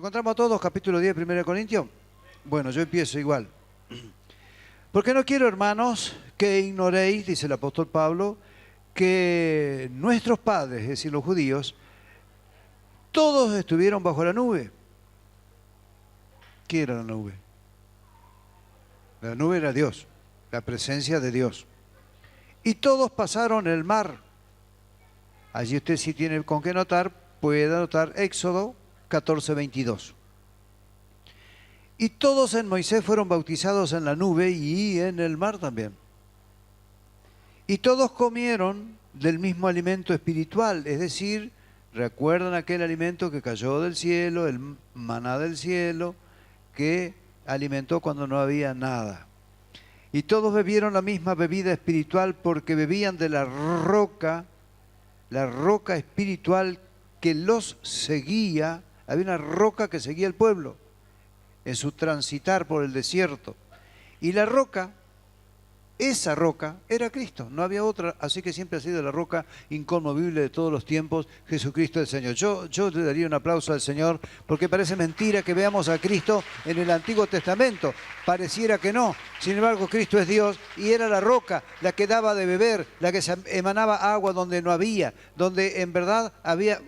encontramos todos, capítulo 10, 1 Corintios. Bueno, yo empiezo igual. Porque no quiero, hermanos, que ignoréis, dice el apóstol Pablo, que nuestros padres, es decir, los judíos, todos estuvieron bajo la nube. ¿Qué era la nube? La nube era Dios, la presencia de Dios. Y todos pasaron el mar. Allí usted, si tiene con qué anotar, puede anotar Éxodo 14:22. Y todos en Moisés fueron bautizados en la nube y en el mar también. Y todos comieron del mismo alimento espiritual, es decir, recuerdan aquel alimento que cayó del cielo, el maná del cielo, que alimentó cuando no había nada. Y todos bebieron la misma bebida espiritual porque bebían de la roca espiritual que los seguía. Había una roca que seguía al pueblo en su transitar por el desierto. Y la roca, esa roca, era Cristo, no había otra, así que siempre ha sido la roca inconmovible de todos los tiempos, Jesucristo el Señor. Yo le daría un aplauso al Señor, porque parece mentira que veamos a Cristo en el Antiguo Testamento. Pareciera que no. Sin embargo, Cristo es Dios y era la roca, la que daba de beber, la que se emanaba agua donde no había, donde en verdad había.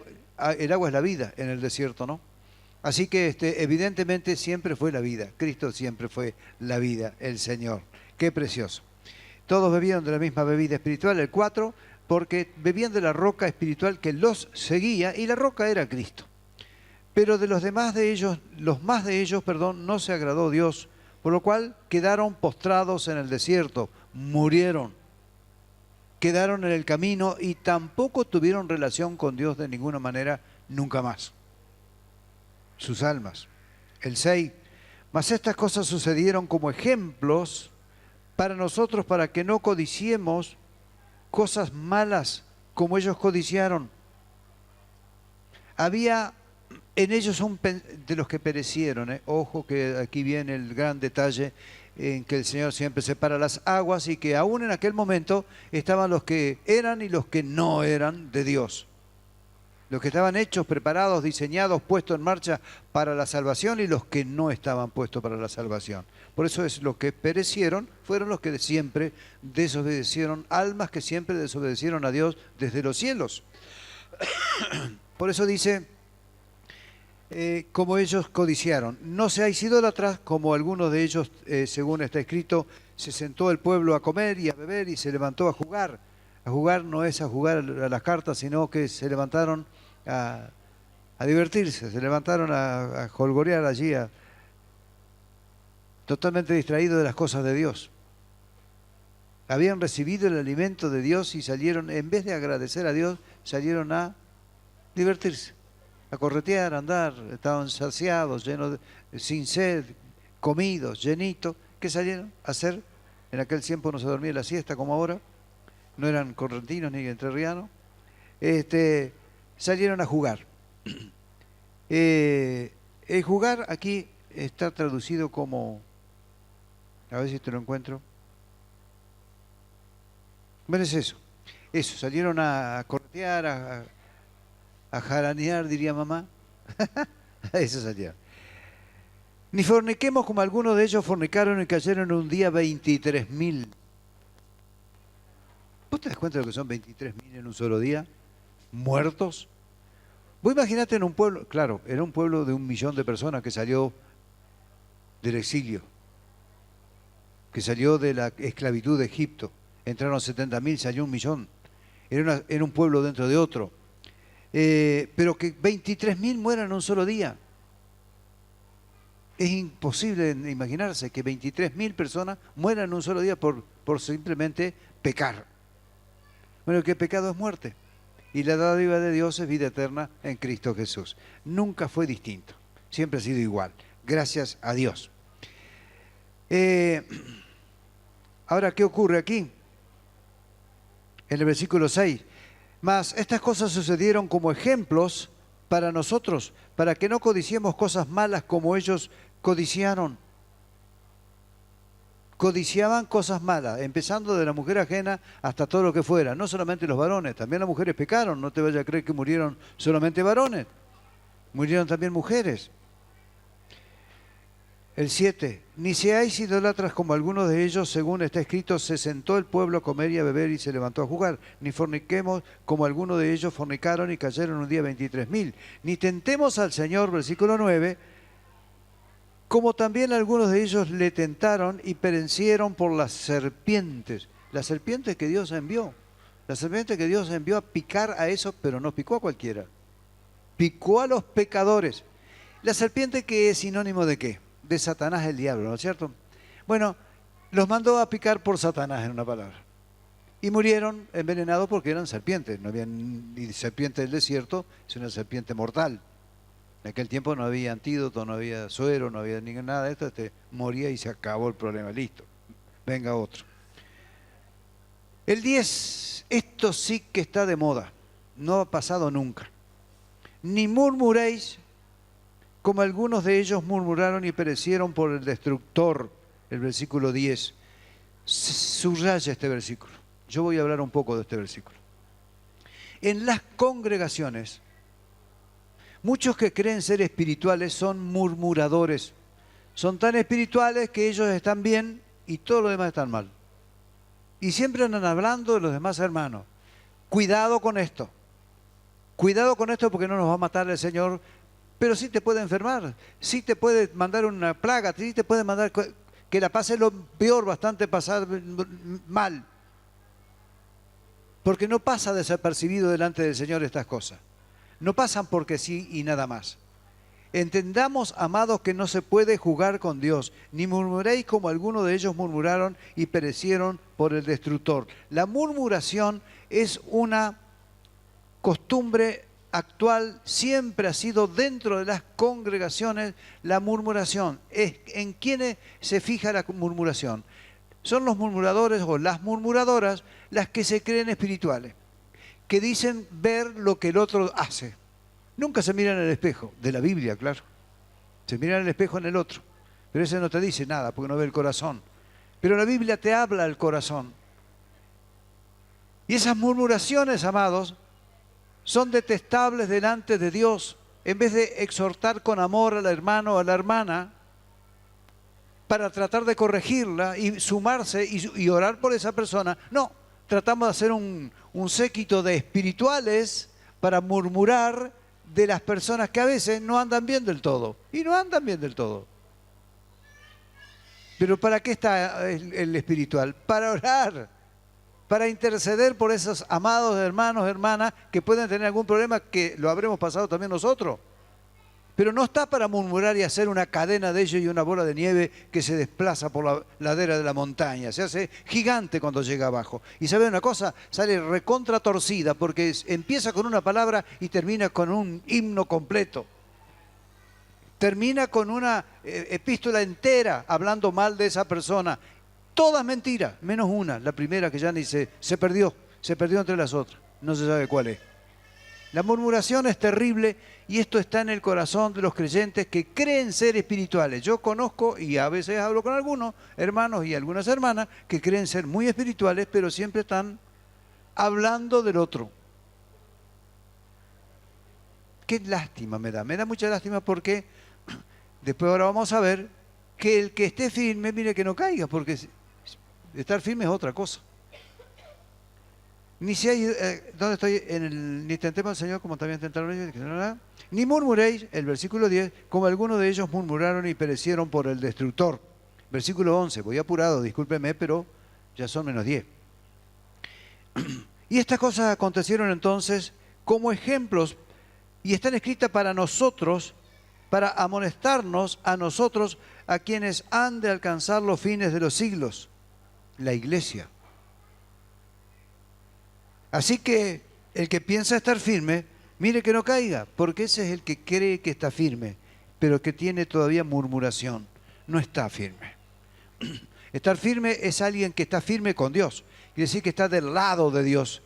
El agua es la vida en el desierto, ¿no? Así que evidentemente siempre fue la vida. Cristo siempre fue la vida, el Señor. Qué precioso. Todos bebieron de la misma bebida espiritual, el 4, porque bebían de la roca espiritual que los seguía, y la roca era Cristo. Pero de los más de ellos, no se agradó Dios, por lo cual quedaron postrados en el desierto, murieron, quedaron en el camino y tampoco tuvieron relación con Dios de ninguna manera, nunca más. Sus almas. El 6. Mas estas cosas sucedieron como ejemplos para nosotros, para que no codiciemos cosas malas como ellos codiciaron. Había en ellos de los que perecieron, ojo que aquí viene el gran detalle en que el Señor siempre separa las aguas y que aún en aquel momento estaban los que eran y los que no eran de Dios. Los que estaban hechos, preparados, diseñados, puestos en marcha para la salvación y los que no estaban puestos para la salvación. Por eso es los que perecieron, fueron los que siempre desobedecieron, almas que siempre desobedecieron a Dios desde los cielos. Por eso dice, como ellos codiciaron. No seáis idólatras, como algunos de ellos, según está escrito, se sentó el pueblo a comer y a beber y se levantó a jugar. A jugar no es a jugar a las cartas, sino que se levantaron a divertirse, se levantaron a jolgorear allí, totalmente distraídos de las cosas de Dios. Habían recibido el alimento de Dios y salieron, en vez de agradecer a Dios, salieron a divertirse, a corretear, a andar. Estaban saciados, llenos sin sed, comidos, llenitos. ¿Qué salieron a hacer? En aquel tiempo no se dormía la siesta como ahora. No eran correntinos ni entrerrianos, salieron a jugar. El jugar aquí está traducido como, a ver si te lo encuentro. Bueno, es eso, salieron a corretear, a jaranear, diría mamá. Eso salieron. Ni forniquemos como algunos de ellos fornicaron y cayeron en un día 23.000. ¿Vos te das cuenta de lo que son 23.000 en un solo día? ¿Muertos? Vos imaginate en un pueblo, claro, era un pueblo de 1 millón de personas que salió del exilio, que salió de la esclavitud de Egipto. Entraron 70.000, salió 1 millón. Era un pueblo dentro de otro. Pero que 23.000 mueran en un solo día. Es imposible imaginarse que 23.000 personas mueran en un solo día por simplemente pecar. Bueno, que pecado es muerte. Y la dádiva de Dios es vida eterna en Cristo Jesús. Nunca fue distinto. Siempre ha sido igual. Gracias a Dios. Ahora, ¿qué ocurre aquí? En el versículo 6. Mas estas cosas sucedieron como ejemplos para nosotros, para que no codiciemos cosas malas como ellos codiciaron. Codiciaban cosas malas, empezando de la mujer ajena hasta todo lo que fuera. No solamente los varones, también las mujeres pecaron. No te vayas a creer que murieron solamente varones. Murieron también mujeres. El 7. Ni seáis idólatras como algunos de ellos, según está escrito, se sentó el pueblo a comer y a beber y se levantó a jugar. Ni forniquemos como algunos de ellos fornicaron y cayeron un día 23.000. Ni tentemos al Señor, versículo 9, como también algunos de ellos le tentaron y perecieron por las serpientes. Las serpientes que Dios envió. La serpiente que Dios envió a picar a esos, pero no picó a cualquiera. Picó a los pecadores. La serpiente, que es sinónimo de ¿qué? De Satanás, el diablo, ¿no es cierto? Bueno, los mandó a picar por Satanás, en una palabra. Y murieron envenenados porque eran serpientes. No había ni serpiente del desierto, es una serpiente mortal. En aquel tiempo no había antídoto, no había suero, no había nada de esto. Moría y se acabó el problema, listo. Venga otro. El 10, esto sí que está de moda. No ha pasado nunca. Ni murmuréis, como algunos de ellos murmuraron y perecieron por el destructor, el versículo 10. Subraya este versículo. Yo voy a hablar un poco de este versículo. En las congregaciones, muchos que creen ser espirituales son murmuradores. Son tan espirituales que ellos están bien y todos los demás están mal. Y siempre andan hablando de los demás hermanos. Cuidado con esto. Cuidado con esto porque no nos va a matar el Señor. Pero sí te puede enfermar, sí te puede mandar una plaga, sí te puede mandar que la pase lo peor, bastante pasar mal. Porque no pasa desapercibido delante del Señor estas cosas. No pasan porque sí y nada más. Entendamos, amados, que no se puede jugar con Dios. Ni murmuréis como algunos de ellos murmuraron y perecieron por el destructor. La murmuración es una costumbre actual, siempre ha sido dentro de las congregaciones la murmuración. ¿En quiénes se fija la murmuración? Son los murmuradores o las murmuradoras las que se creen espirituales, que dicen ver lo que el otro hace. Nunca se miran en el espejo, de la Biblia, claro. Se miran en el espejo en el otro, pero ese no te dice nada porque no ve el corazón. Pero la Biblia te habla al corazón. Y esas murmuraciones, amados, son detestables delante de Dios. En vez de exhortar con amor al hermano o a la hermana para tratar de corregirla y sumarse y orar por esa persona, no, tratamos de hacer un séquito de espirituales para murmurar de las personas que a veces no andan bien del todo. Y no andan bien del todo. Pero ¿para qué está el espiritual? Para orar. Para interceder por esos amados hermanos, hermanas, que pueden tener algún problema, que lo habremos pasado también nosotros. Pero no está para murmurar y hacer una cadena de ellos y una bola de nieve que se desplaza por la ladera de la montaña. Se hace gigante cuando llega abajo. Y ¿sabe una cosa? Sale recontra torcida porque empieza con una palabra y termina con un himno completo. Termina con una epístola entera hablando mal de esa persona. Todas mentiras, menos una, la primera que ya dice, se perdió entre las otras, no se sabe cuál es. La murmuración es terrible y esto está en el corazón de los creyentes que creen ser espirituales. Yo conozco y a veces hablo con algunos hermanos y algunas hermanas que creen ser muy espirituales, pero siempre están hablando del otro. Qué lástima me da mucha lástima porque después ahora vamos a ver que el que esté firme, mire que no caiga, porque estar firme es otra cosa. Ni si hay, ¿dónde estoy? Ni tentemos al Señor como también tentaron ellos. Ni murmuréis, el versículo 10, como algunos de ellos murmuraron y perecieron por el destructor. Versículo 11, voy apurado, discúlpeme, pero ya son menos 10. Y estas cosas acontecieron entonces como ejemplos y están escritas para nosotros, para amonestarnos a nosotros, a quienes han de alcanzar los fines de los siglos. La iglesia. Así que el que piensa estar firme, mire que no caiga, porque ese es el que cree que está firme, pero que tiene todavía murmuración, no está firme. Estar firme es alguien que está firme con Dios, quiere decir que está del lado de Dios,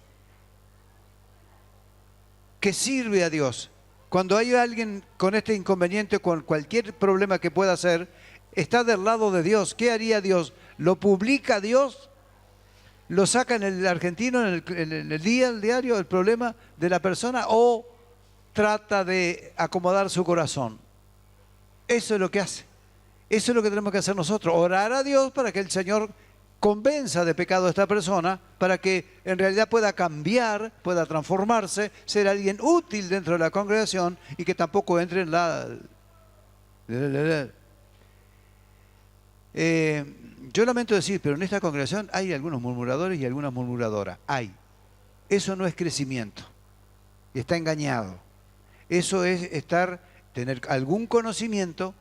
que sirve a Dios. Cuando hay alguien con este inconveniente, con cualquier problema que pueda hacer, está del lado de Dios. ¿Qué haría Dios? ¿Lo publica Dios? ¿Lo saca en el argentino, en el diario, el problema de la persona? ¿O trata de acomodar su corazón? Eso es lo que hace. Eso es lo que tenemos que hacer nosotros, orar a Dios para que el Señor convenza de pecado a esta persona, para que en realidad pueda cambiar, pueda transformarse, ser alguien útil dentro de la congregación y que tampoco entre en la... yo lamento decir, pero en esta congregación hay algunos murmuradores y algunas murmuradoras. Hay. Eso no es crecimiento. Está engañado. Eso es tener algún conocimiento,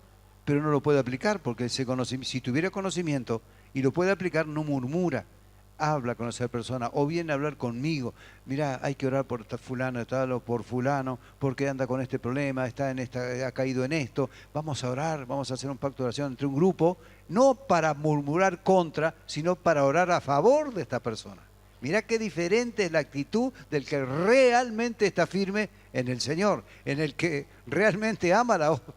pero no lo puede aplicar, porque ese conocimiento, si tuviera conocimiento y lo puede aplicar, no murmura. Habla con esa persona, o viene a hablar conmigo. Mirá, hay que orar por fulano, por fulano, porque anda con este problema, ha caído en esto. Vamos a orar, vamos a hacer un pacto de oración entre un grupo, no para murmurar contra, sino para orar a favor de esta persona. Mirá qué diferente es la actitud del que realmente está firme en el Señor, en el que realmente ama la obra,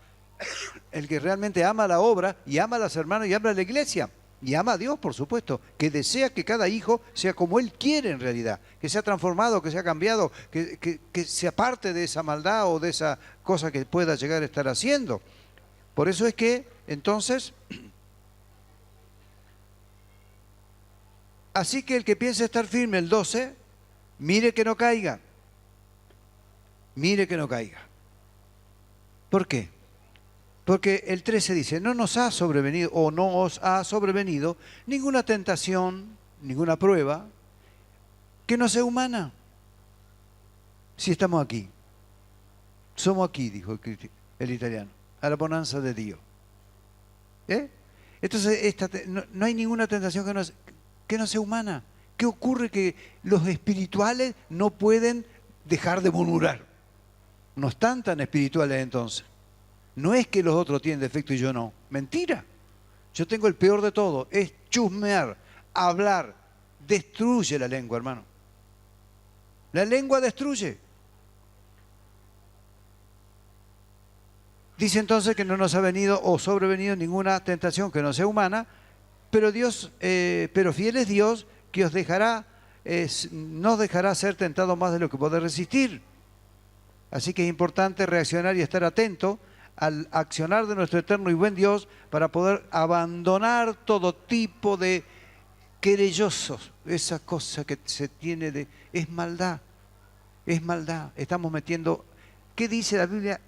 el que realmente ama la obra y ama a los hermanos y ama a la iglesia. Y ama a Dios, por supuesto, que desea que cada hijo sea como Él quiere en realidad, que sea transformado, que sea cambiado, que se aparte de esa maldad o de esa cosa que pueda llegar a estar haciendo. Por eso es que, entonces, así que el que piense estar firme, el 12, mire que no caiga. Mire que no caiga. ¿Por qué? Porque el 13 dice, no nos ha sobrevenido o no os ha sobrevenido ninguna tentación, ninguna prueba que no sea humana. Si estamos aquí. Somos aquí, dijo el italiano, a la bonanza de Dios. Entonces, no hay ninguna tentación que no sea humana. ¿Qué ocurre? Que los espirituales no pueden dejar de murmurar. No están tan espirituales entonces. No es que los otros tienen defecto y yo no. Mentira. Yo tengo el peor de todo. Es chusmear, hablar. Destruye la lengua, hermano. La lengua destruye. Dice entonces que no nos ha venido o sobrevenido ninguna tentación que no sea humana, pero pero fiel es Dios que no dejará ser tentado más de lo que poder resistir. Así que es importante reaccionar y estar atento al accionar de nuestro eterno y buen Dios para poder abandonar todo tipo de querellosos. Esa cosa que se tiene es maldad, es maldad. Estamos metiendo, ¿qué dice la Biblia?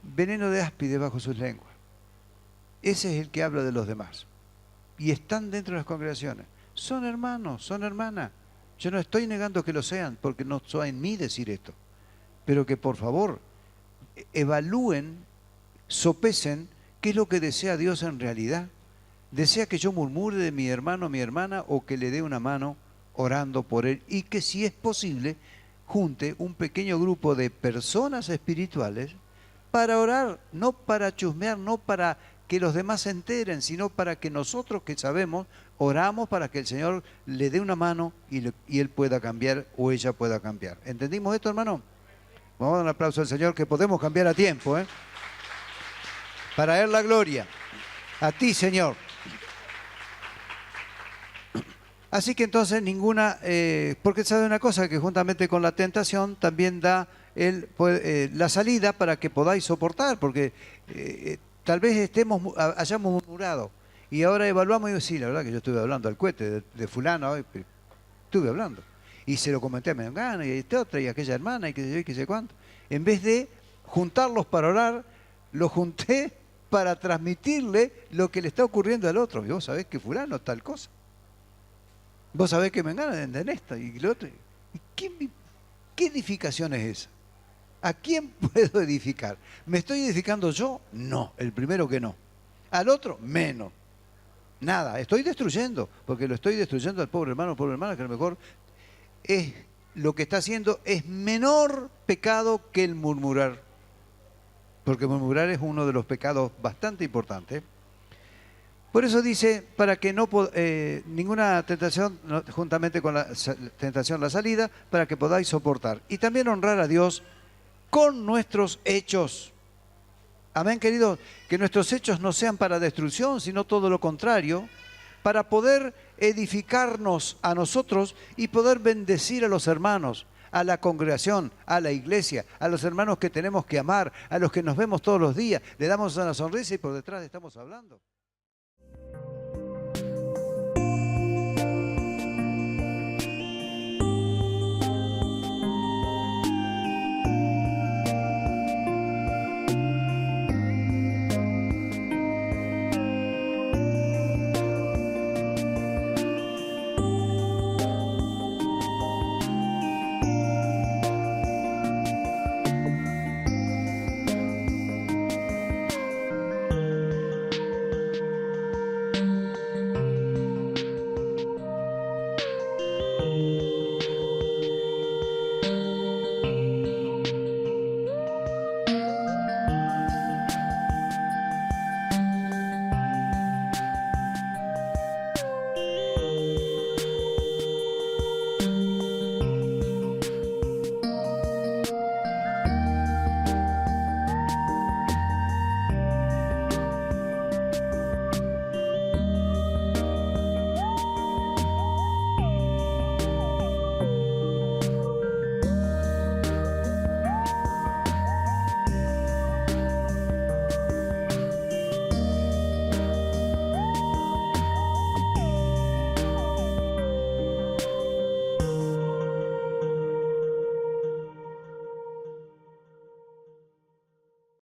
Veneno de áspide bajo sus lenguas. Ese es el que habla de los demás. Y están dentro de las congregaciones. Son hermanos, son hermanas. Yo no estoy negando que lo sean, porque no soy en mí decir esto. Pero que por favor evalúen, sopesen qué es lo que desea Dios en realidad. ¿Desea que yo murmure de mi hermano o mi hermana o que le dé una mano orando por él? Y que si es posible, junte un pequeño grupo de personas espirituales para orar, no para chusmear, no para que los demás se enteren, sino para que nosotros que sabemos, oramos para que el Señor le dé una mano y él pueda cambiar o ella pueda cambiar. ¿Entendimos esto, hermano? Vamos a dar un aplauso al Señor, que podemos cambiar a tiempo, para Él la gloria. A ti, Señor. Así que entonces porque sabe una cosa, que juntamente con la tentación también da la salida para que podáis soportar, porque tal vez hayamos murmurado y ahora evaluamos y digo, sí, la verdad que yo estuve hablando al cohete de fulano, estuve hablando. Y se lo comenté a Mengana y a esta otra y a aquella hermana y qué sé yo y qué sé cuánto. En vez de juntarlos para orar, los junté para transmitirle lo que le está ocurriendo al otro. Y vos sabés que fulano tal cosa. Vos sabés que Mengana en esta y lo otro. ¿Qué edificación es esa? ¿A quién puedo edificar? ¿Me estoy edificando yo? No, el primero que no. Al otro, menos. Nada, estoy destruyendo, porque lo estoy destruyendo al pobre hermano o pobre hermana, que a lo mejor lo que está haciendo es menor pecado que el murmurar. Porque murmurar es uno de los pecados bastante importantes. Por eso dice, para que ninguna tentación, juntamente con la tentación, la salida, para que podáis soportar. Y también honrar a Dios con nuestros hechos. Amén, queridos. Que nuestros hechos no sean para destrucción, sino todo lo contrario, para poder edificarnos a nosotros y poder bendecir a los hermanos. a la congregación, a la iglesia, a los hermanos que tenemos que amar, a los que nos vemos todos los días. Le damos una sonrisa y por detrás estamos hablando.